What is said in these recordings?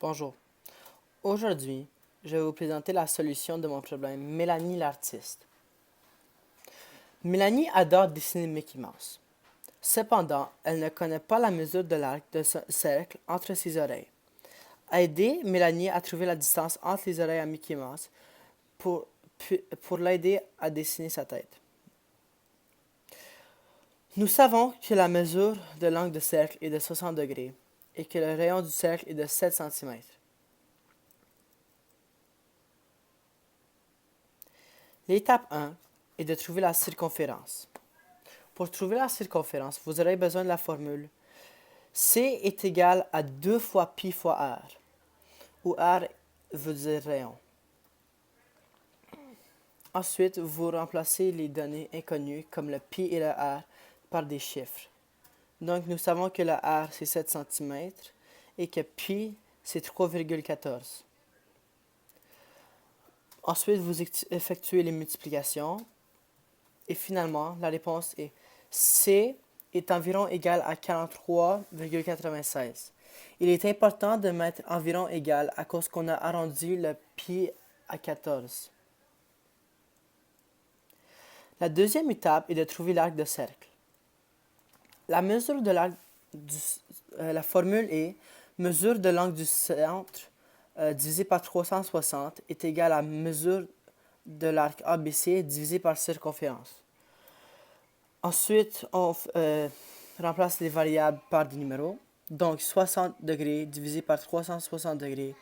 Bonjour. Aujourd'hui, je vais vous présenter la solution de mon problème Mélanie l'artiste. Mélanie adore dessiner Mickey Mouse. Cependant, elle ne connaît pas la mesure de l'arc de ce cercle entre ses oreilles. Aidez Mélanie à trouver la distance entre les oreilles à Mickey Mouse pour l'aider à dessiner sa tête. Nous savons que la mesure de l'angle de cercle est de 60 degrés et que le rayon du cercle est de 7 cm. L'étape 1 est de trouver la circonférence. Pour trouver la circonférence, vous aurez besoin de la formule C est égal à 2 fois pi fois r, où r veut dire rayon. Ensuite, vous remplacez les données inconnues comme le pi et le r par des chiffres. Donc, nous savons que le r c'est 7 cm et que pi c'est 3,14. Ensuite, vous effectuez les multiplications et finalement, la réponse est C est environ égal à 43,96. Il est important de mettre environ égal à cause qu'on a arrondi le pi à 14. La deuxième étape est de trouver l'arc de cercle. La mesure de l'arc la formule est mesure de l'angle du centre divisé par 360 est égal à mesure de l'arc ABC divisé par circonférence. Ensuite, on remplace les variables par des numéros. Donc, 60 degrés divisé par 360 degrés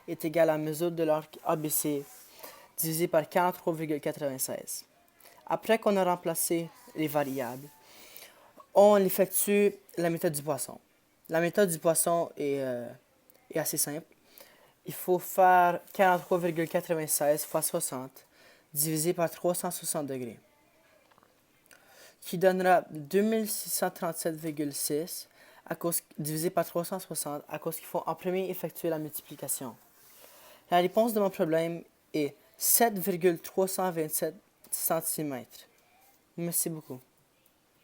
est égal à la mesure de l'arc ABC divisé par 43,96. Après qu'on a remplacé les variables, on effectue la méthode du poisson. La méthode du poisson est assez simple. Il faut faire 43,96 fois 60 divisé par 360 degrés, qui donnera 2637,6 divisé par 360 à cause qu'il faut en premier effectuer la multiplication. La réponse de mon problème est 7,327 cm. Merci beaucoup.